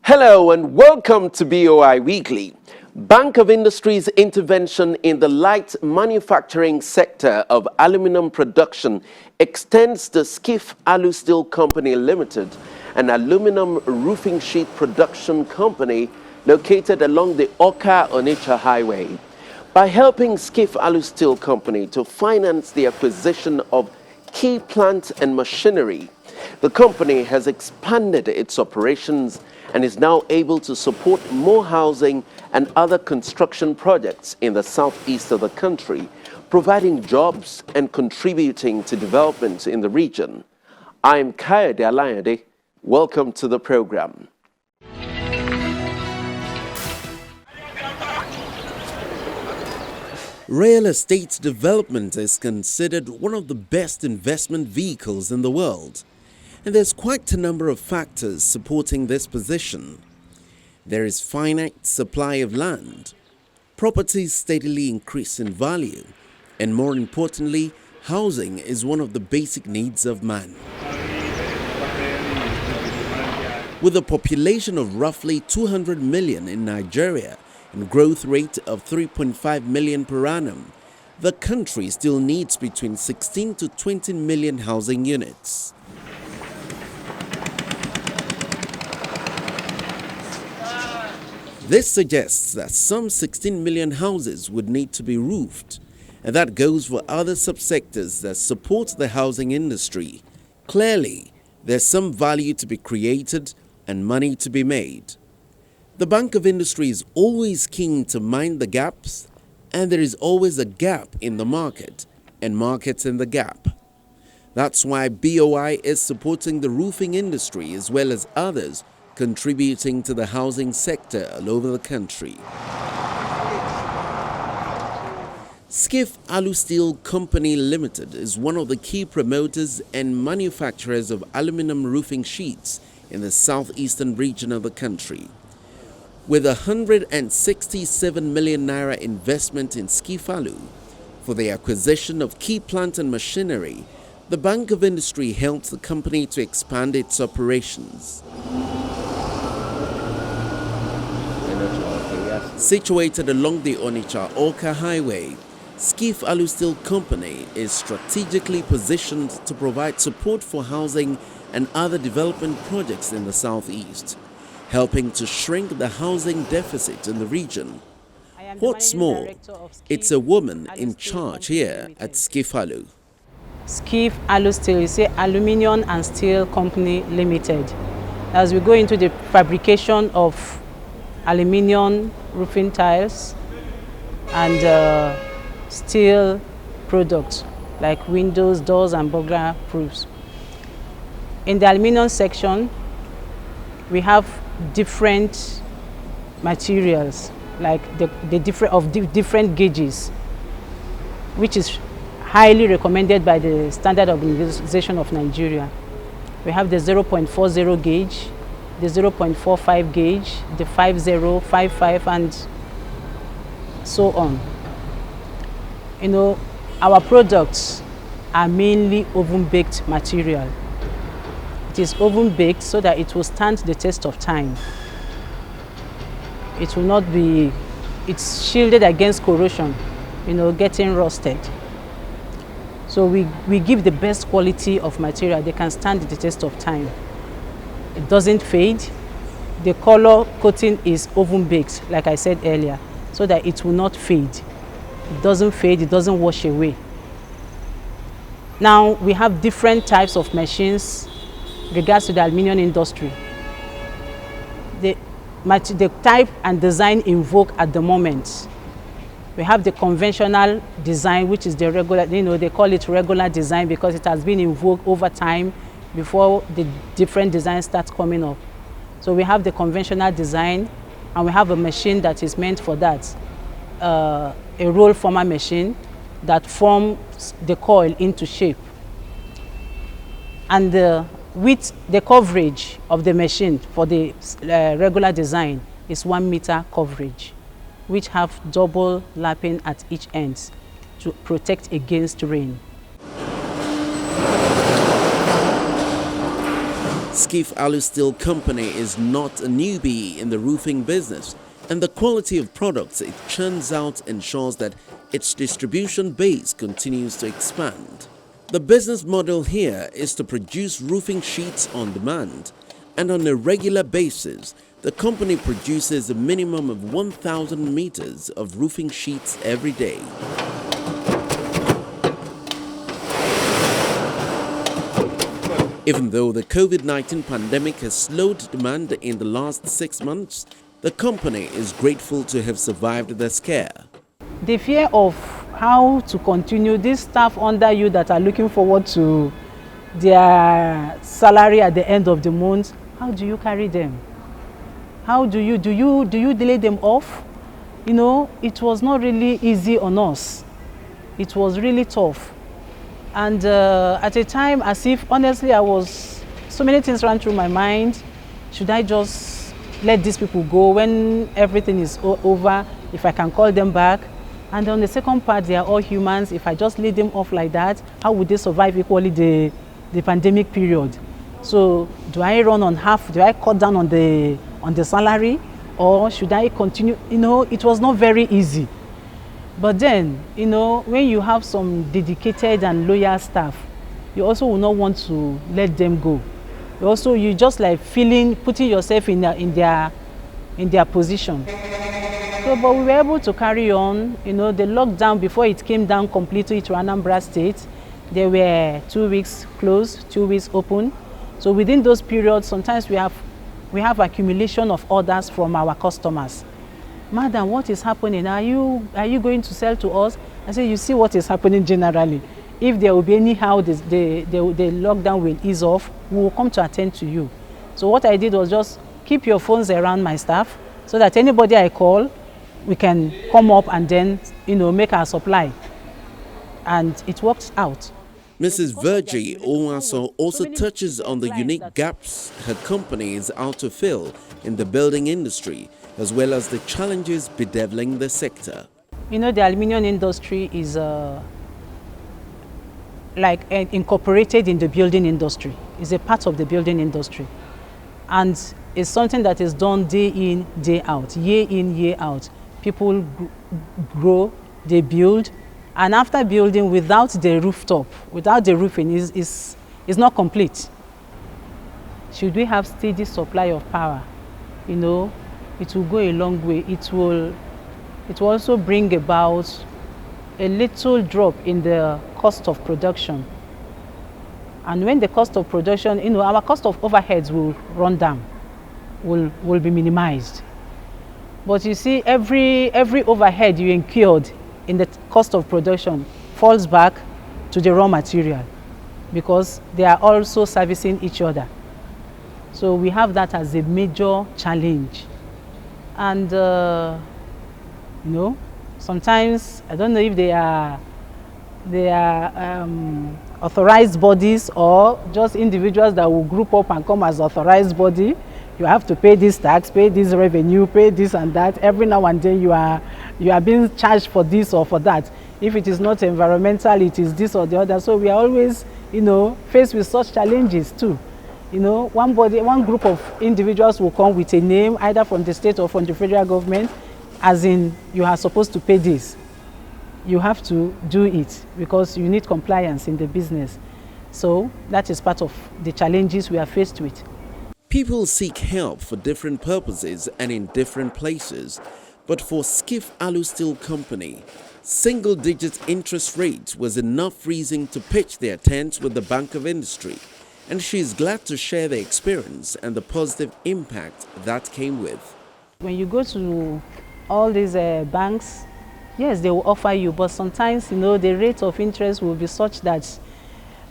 Hello and welcome to BOI Weekly. Bank of Industry's intervention in the light manufacturing sector of aluminum production extends the Skiff Alu Steel Company Limited, an aluminum roofing sheet production company located along the Oka-Onitsha Highway, by helping Skiff Alu Steel Company to finance the acquisition of key plant and machinery. The company has expanded its operations and is now able to support more housing and other construction projects in the southeast of the country, providing jobs and contributing to development in the region. I'm Kayode Alayande. Welcome to the program. Real estate development is considered one of the best investment vehicles in the world. And there's quite a number of factors supporting this position. There is finite supply of land, properties steadily increase in value, and more importantly, housing is one of the basic needs of man. With a population of roughly 200 million in Nigeria and growth rate of 3.5 million per annum, the country still needs between 16 to 20 million housing units. This suggests that some 16 million houses would need to be roofed, and that goes for other subsectors that support the housing industry. Clearly, there's some value to be created and money to be made. The Bank of Industry is always keen to mind the gaps, and there is always a gap in the market and markets in the gap. That's why BOI is supporting the roofing industry as well as others contributing to the housing sector all over the country. Skiff Alu Steel Company Limited is one of the key promoters and manufacturers of aluminum roofing sheets in the southeastern region of the country. With 167 million naira investment in Skiff Alu for the acquisition of key plant and machinery, the Bank of Industry helped the company to expand its operations. Situated along the Onitsha-Oka Highway, Skiff Alu Steel Company is strategically positioned to provide support for housing and other development projects in the southeast, helping to shrink the housing deficit in the region. What's more, it's a woman in charge here at Skiff Alu. Skiff Alu Steel is an aluminium and steel company limited. As we go into the fabrication of aluminium roofing tiles and steel products like windows, doors, and burglar proofs. In the aluminium section, we have different materials like the different gauges, which is highly recommended by the Standard Organization of Nigeria. We have the 0.40 gauge, the 0.45 gauge, the 50, 55, and so on. You know, our products are mainly oven-baked material. It is oven-baked so that it will stand the test of time. It will not be, it's shielded against corrosion, you know, getting rusted. So we give the best quality of material. They can stand the test of time. It doesn't fade. The color coating is oven baked, like I said earlier, so that it will not fade. It doesn't fade, it doesn't wash away. Now we have different types of machines regards to the aluminium industry. The type and design in vogue at the moment. We have the conventional design, which is the regular, you know, they call it regular design because it has been in vogue over time before the different designs start coming up. So we have the conventional design, and we have a machine that is meant for that, a roll former machine that forms the coil into shape. And with the coverage of the machine for the regular design is 1 meter coverage, which have double lapping at each end to protect against rain. Skiff Alu Steel Company is not a newbie in the roofing business, and the quality of products it churns out ensures that its distribution base continues to expand. The business model here is to produce roofing sheets on demand, and on a regular basis, the company produces a minimum of 1,000 meters of roofing sheets every day. Even though the COVID-19 pandemic has slowed demand in the last 6 months, the company is grateful to have survived the scare. The fear of how to continue, these staff under you that are looking forward to their salary at the end of the month, how do you carry them? How do you delay them off? You know, it was not really easy on us. It was really tough. And at a time, as if honestly, so many things ran through my mind. Should I just let these people go when everything is over, if I can call them back? And on the second part, they are all humans. If I just leave them off like that, how would they survive equally the pandemic period? So do I run on half? Do I cut down on the salary? Or should I continue? You know, it was not very easy. But then, you know, when you have some dedicated and loyal staff, you also will not want to let them go. You just like putting yourself in their position. So, but we were able to carry on. You know, the lockdown, before it came down completely to Anambra State, there were 2 weeks closed, 2 weeks open. So within those periods, sometimes we have accumulation of orders from our customers. Madam, what is happening? Are you going to sell to us? I say, you see what is happening generally. If there will be anyhow the lockdown will ease off, we will come to attend to you. So what I did was just keep your phones around my staff so that anybody I call, we can come up and then, you know, make our supply. And it worked out. Mrs. Virgie Owaso also touches on the unique gaps her company is out to fill in the building industry, as well as the challenges bedeviling the sector. You know, the aluminium industry is incorporated in the building industry. It's a part of the building industry. And it's something that is done day in, day out, year in, year out. People grow, they build, and after building, without the rooftop, without the roofing, is not complete. Should we have steady supply of power, you know, it will go a long way. It will also bring about a little drop in the cost of production. And when the cost of production, you know, our cost of overheads will run down, will be minimized. But you see, every overhead you incurred in the cost of production falls back to the raw material because they are also servicing each other. So we have that as a major challenge. And you know, sometimes I don't know if they are authorized bodies or just individuals that will group up and come as authorized body. You have to pay this tax, pay this revenue, pay this and that. Every now and then you are being charged for this or for that. If it is not environmental, it is this or the other. So we are always, you know, faced with such challenges too. You know, one group of individuals will come with a name, either from the state or from the federal government, as in you are supposed to pay this. You have to do it because you need compliance in the business. So that is part of the challenges we are faced with. People seek help for different purposes and in different places, but for Skiff Alu Steel Company, single-digit interest rate was enough reason to pitch their tent with the Bank of Industry, and she is glad to share the experience and the positive impact that came with. When you go to all these banks, yes, they will offer you, but sometimes, you know, the rate of interest will be such that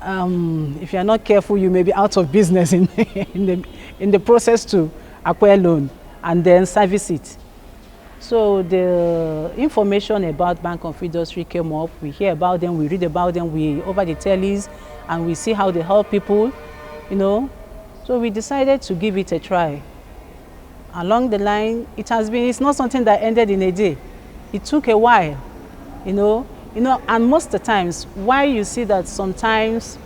if you are not careful, you may be out of business in the process to acquire loan and then service it. So the information about Bank of Industry came up. We hear about them, we read about them, we over the tellies, and we see how they help people, you know. So we decided to give it a try. Along the line, it's not something that ended in a day. It took a while, you know, and most of the times, why you see that sometimes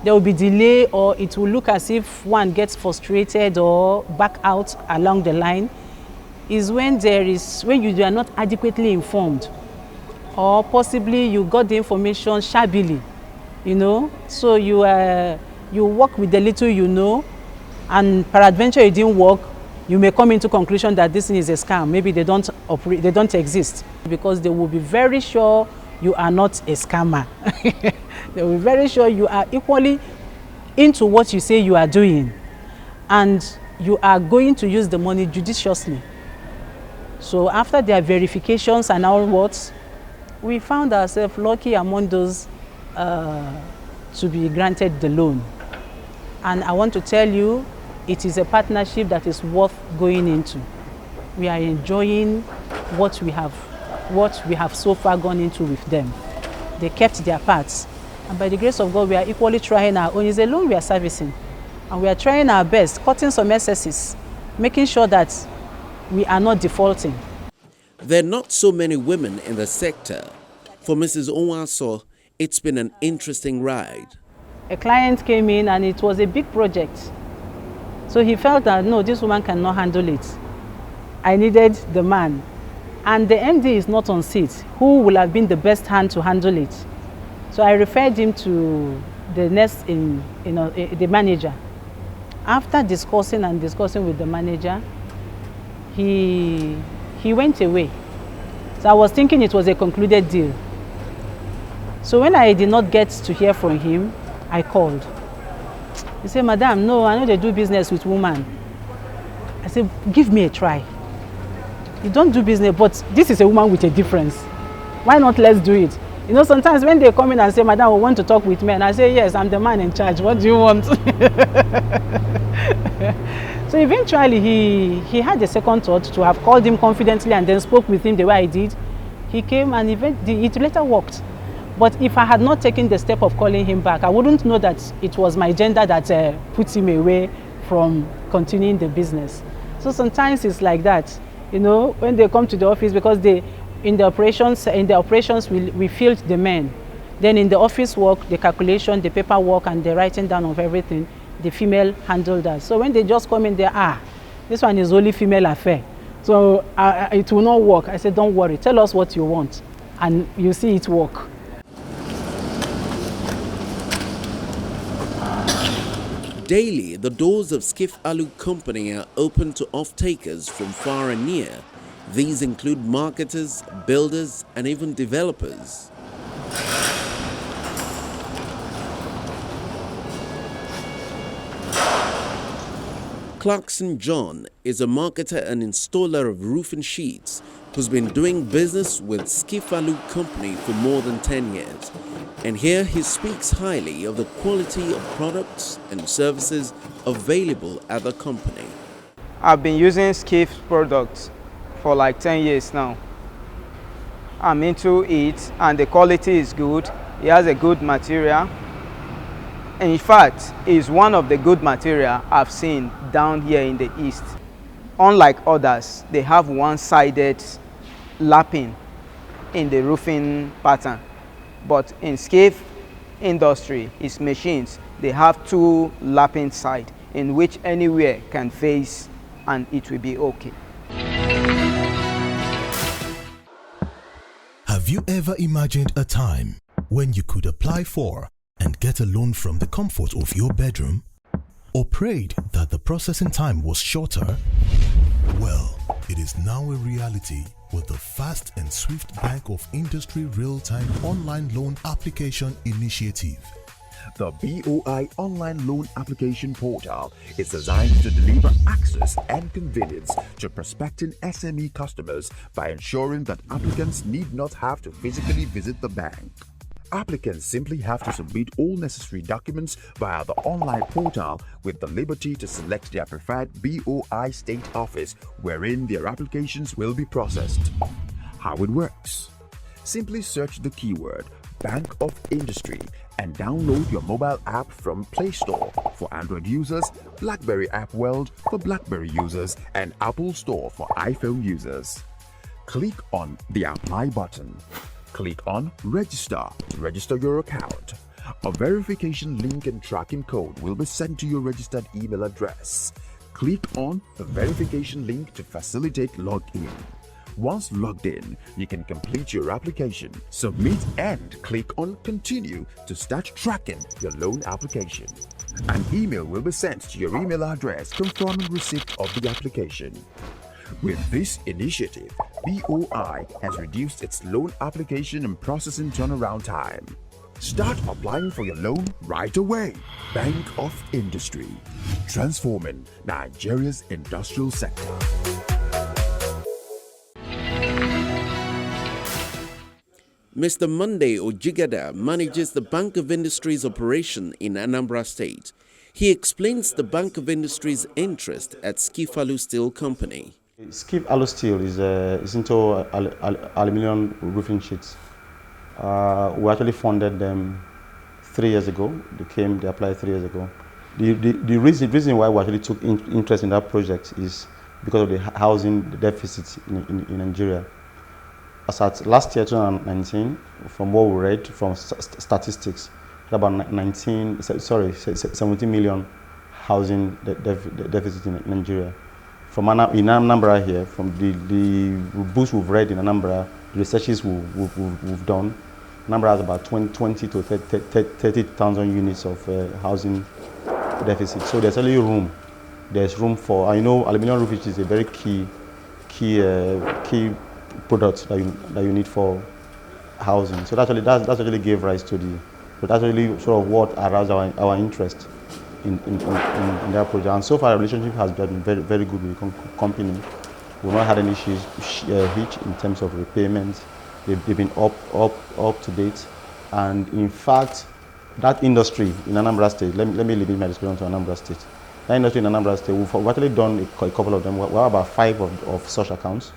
there will be delay, or it will look as if one gets frustrated or back out along the line, is when you are not adequately informed, or possibly you got the information shabbily, so you work with the little you know, and peradventure it didn't work. You may come into conclusion that this thing is a scam. Maybe they don't exist, because they will be very sure you are not a scammer. They will be very sure you are equally into what you say you are doing, and you are going to use the money judiciously. So after their verifications and all what, we found ourselves lucky among those to be granted the loan. And I want to tell you, it is a partnership that is worth going into. We are enjoying what we have so far gone into with them. They kept their parts, and by the grace of God, we are equally trying our own. It's a loan we are servicing, and we are trying our best, cutting some excesses, making sure that we are not defaulting. There are not so many women in the sector. For Mrs. Onwaso, it's been an interesting ride. A client came in and it was a big project. So he felt that, no, this woman cannot handle it. I needed the man. And the MD is not on seat. Who will have been the best hand to handle it? So I referred him to the the manager. After discussing with the manager, he went away. So I was thinking it was a concluded deal. So when I did not get to hear from him, I called. He said, "Madam, no, I know they do business with women." I said, "Give me a try. You don't do business, but this is a woman with a difference. Why not let's do it?" Sometimes when they come in and say, "Madam, we want to talk with men," I say, "Yes, I'm the man in charge. What do you want?" So eventually he had a second thought to have called him confidently and then spoke with him the way I did. He came and it later worked. But if I had not taken the step of calling him back, I wouldn't know that it was my gender that put him away from continuing the business. So sometimes it's like that, when they come to the office, because in the operations we field the men. Then in the office work, the calculation, the paperwork, and the writing down of everything, the female handled that. So when they just come in there, this one is only female affair, so it will not work. I said, "Don't worry, tell us what you want, and you see it work." Daily, the doors of Skiff Alu Company are open to off-takers from far and near. These include marketers, builders, and even developers. Clarkson John is a marketer and installer of roofing sheets who's been doing business with Skiff Alu Company for more than 10 years. And here he speaks highly of the quality of products and services available at the company. I've been using Skiff products for like 10 years now. I'm into it, and the quality is good. It has a good material. And in fact, it's one of the good material I've seen down here in the East. Unlike others, they have one-sided lapping in the roofing pattern. But in Skiff industry, its machines, they have two lapping sides in which anywhere can face and it will be okay. Have you ever imagined a time when you could apply for and get a loan from the comfort of your bedroom? Or prayed that the processing time was shorter? Well, it is now a reality with the fast and swift Bank of Industry real-time online loan application initiative. The BOI Online Loan Application Portal is designed to deliver access and convenience to prospecting SME customers by ensuring that applicants need not have to physically visit the bank. Applicants simply have to submit all necessary documents via the online portal with the liberty to select their preferred BOI state office wherein their applications will be processed. How it works? Simply search the keyword Bank of Industry and download your mobile app from Play Store for Android users, BlackBerry App World for BlackBerry users, and Apple Store for iPhone users. Click on the Apply button. Click on Register to register your account. A verification link and tracking code will be sent to your registered email address. Click on the verification link to facilitate login. Once logged in, you can complete your application, submit, and click on Continue to start tracking your loan application. An email will be sent to your email address confirming receipt of the application. With this initiative, BOI has reduced its loan application and processing turnaround time. Start applying for your loan right away. Bank of Industry, transforming Nigeria's industrial sector. Mr. Monday Ojigada manages the Bank of Industry's operation in Anambra State. He explains the Bank of Industry's interest at Skifalu Steel Company. Skifalu Steel is into aluminum roofing sheets. We actually funded them 3 years ago. They applied 3 years ago. The reason why we actually took interest in that project is because of the housing deficit in Nigeria. As at last year, 2019, from what we read from statistics, about 17 million housing deficit in Nigeria. In Anambra here, from the books we've read in Anambra, the researches we've done, Anambra has about 20 to 30,000 units of housing deficit. So there's only room. There's room for, I know aluminum roofing is a very key product that you need for housing. So that actually gave rise to that's actually sort of what aroused our interest in that project. And so far, our relationship has been very, very good with the company. We've not had any issues in terms of repayments. They've been up to date. And in fact, that industry in Anambra State, let me limit my discussion to Anambra State. That industry in Anambra State, we've actually done a couple of them. We have about 5 of such accounts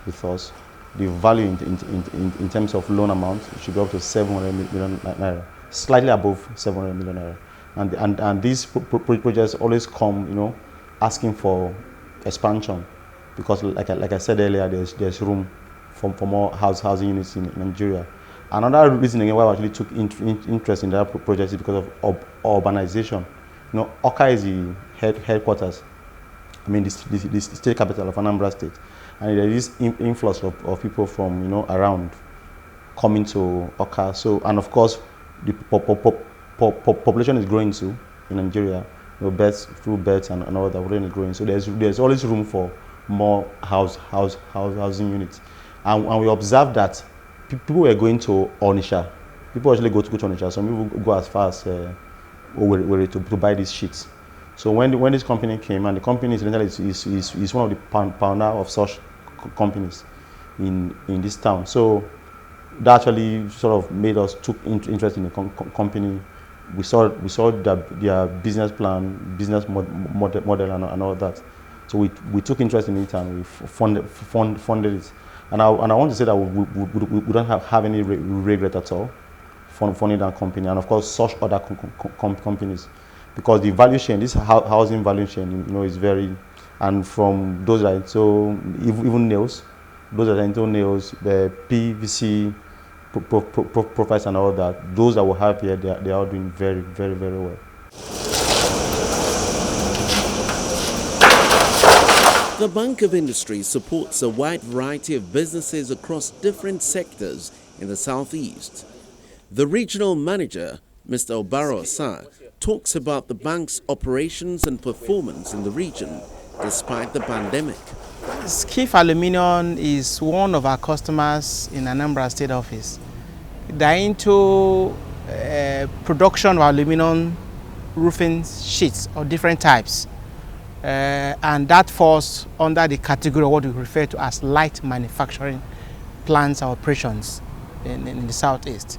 with us. The value in terms of loan amount should go up to 700 million naira, slightly above 700 million naira. And these projects always come, asking for expansion, because like I said earlier, there's room for more housing units in Nigeria. Another reason again why we actually took interest in that project is because of urbanization. Oka is the headquarters. I mean, the state capital of Anambra State. And there is influx of people from around coming to Oka. So, and of course, the population is growing too in Nigeria. Births and all that population is growing. So there's always room for more housing units. And we observed that people were going to Onitsha. People actually go to Onitsha. Some people go as far as Owerri to buy these sheets. So when this company came, and the company is one of the founder of such companies in this town. So that actually sort of made us took interest in the company. We saw their business plan, business model, and all that. So we took interest in it, and we funded it. And I want to say that we don't have any regret at all funding that company, and of course such other companies, because the value chain, this housing value chain, is very, and from those that so even nails, those that are into nails, the PVC profiles and all that, those that we have here, they are doing very, very, very well. The Bank of Industry supports a wide variety of businesses across different sectors in the southeast. The regional manager, Mr. Obaro Asa, talks about the bank's operations and performance in the region despite the pandemic. Skif Aluminium is one of our customers in Anambra State office. They're into production of aluminum roofing sheets of different types. And that falls under the category of what we refer to as light manufacturing plants or operations in the southeast.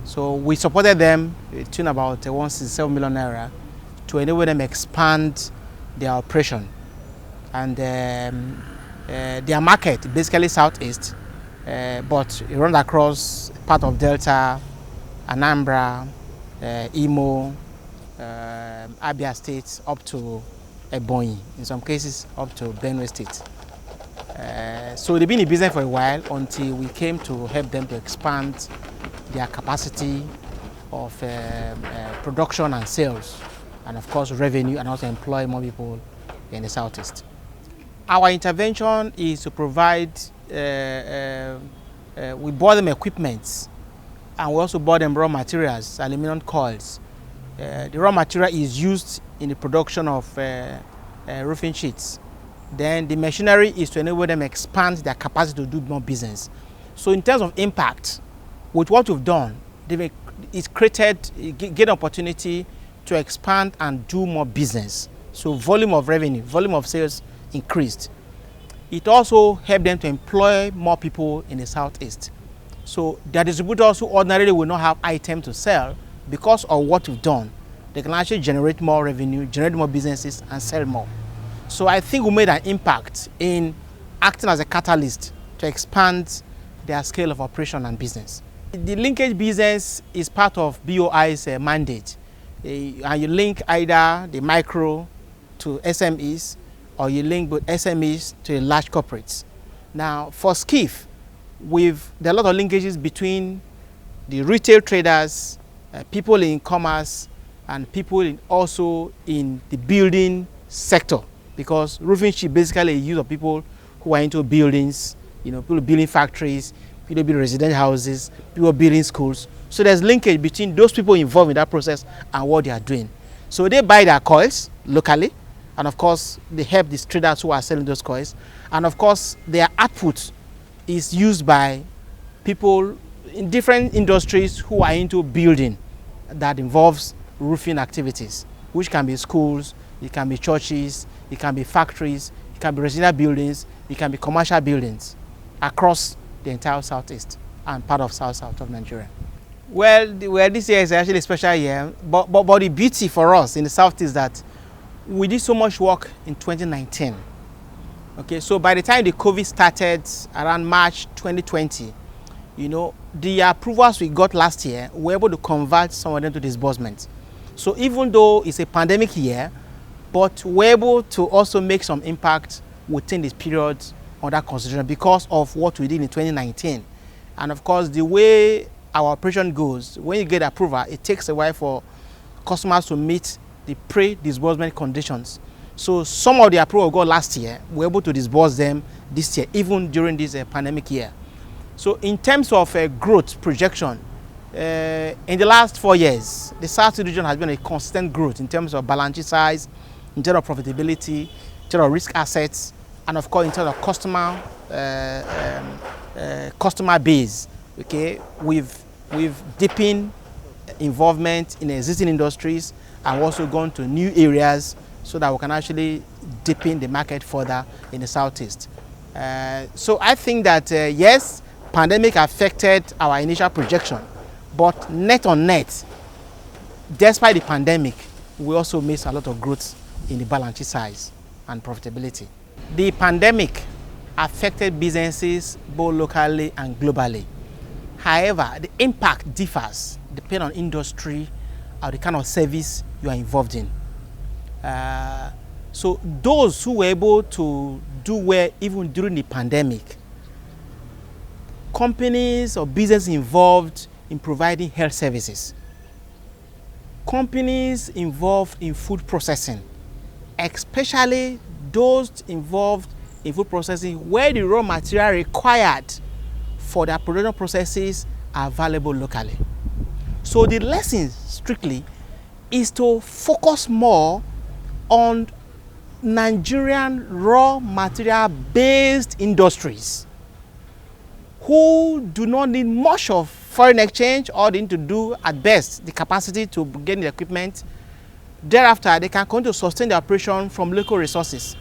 So we supported them to about 167 million naira to enable them expand their operation. And their market, basically southeast, but it runs across part of Delta, Anambra, Imo, Abia State, up to BOI, in some cases up to Benue State. So they've been in business for a while until we came to help them to expand their capacity of production and sales, and of course revenue, and also employ more people in the Southeast. Our intervention is to provide, we bought them equipment, and we also bought them raw materials, aluminum coils. The raw material is used in the production of roofing sheets. Then the machinery is to enable them expand their capacity to do more business. So in terms of impact, with what we've done, it's created, get opportunity to expand and do more business. So volume of revenue, volume of sales increased. It also helped them to employ more people in the Southeast. So their distributors who ordinarily will not have items to sell, because of what we've done, they can actually generate more revenue, generate more businesses, and sell more. So I think we made an impact in acting as a catalyst to expand their scale of operation and business. The linkage business is part of BOI's mandate. And you link either the micro to SMEs, or you link both SMEs to the large corporates. Now, for SCIF, there are a lot of linkages between the retail traders, people in commerce, and people also in the building sector, because roofing sheet basically is used of people who are into buildings, people building factories, people building residential houses, people building schools. So there's linkage between those people involved in that process and what they are doing. So they buy their coils locally, and of course they help these traders who are selling those coils, and of course their output is used by people in different industries who are into building that involves roofing activities, which can be schools, it can be churches, it can be factories, it can be residential buildings, it can be commercial buildings across the entire Southeast and part of South of Nigeria. Well, this year is actually a special year, but the beauty for us in the South is that we did so much work in 2019. Okay, so by the time the COVID started around March 2020, the approvals we got last year, we were able to convert some of them to disbursements. So even though it's a pandemic year, but we're able to also make some impact within this period under consideration because of what we did in 2019. And of course, the way our operation goes, when you get approval, it takes a while for customers to meet the pre-disbursement conditions. So some of the approval we got last year, we're able to disburse them this year, even during this pandemic year. So in terms of growth projection, in the last 4 years, the South region has been a constant growth in terms of balance sheet size, in terms of profitability, in terms of risk assets, and of course in terms of customer base. Okay, we've deepened involvement in existing industries and also gone to new areas so that we can actually deepen the market further in the Southeast. So I think that yes, pandemic affected our initial projection, but net on net, despite the pandemic, we also made a lot of growth in the balance sheet size and profitability. The pandemic affected businesses both locally and globally. However, the impact differs depending on industry or the kind of service you are involved in. So those who were able to do well even during the pandemic, companies or businesses involved in providing health services, companies involved in food processing, especially those involved in food processing where the raw material required for their production processes are available locally. So the lesson strictly is to focus more on Nigerian raw material based industries who do not need much of foreign exchange, or they need to do at best the capacity to get the equipment. Thereafter, they can continue to sustain the operation from local resources.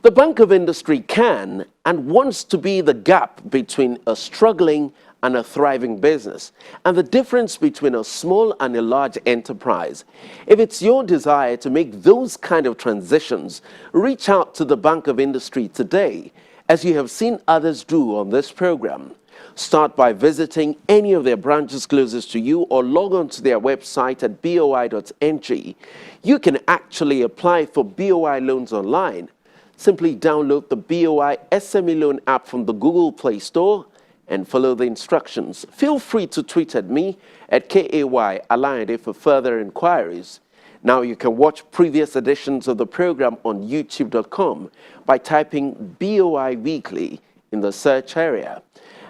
The Bank of Industry can and wants to be the gap between a struggling and a thriving business, and the difference between a small and a large enterprise. If it's your desire to make those kind of transitions, reach out to the Bank of Industry today, as you have seen others do on this program. Start by visiting any of their branches closest to you or log on to their website at boi.ng. You can actually apply for BOI loans online. Simply download the BOI SME Loan app from the Google Play Store and follow the instructions. Feel free to tweet at me at KAY Alayande for further inquiries. Now you can watch previous editions of the program on youtube.com by typing BOI Weekly in the search area.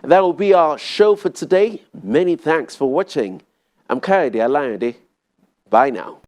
That will be our show for today. Many thanks for watching. I'm Kayode Alayande. Bye now.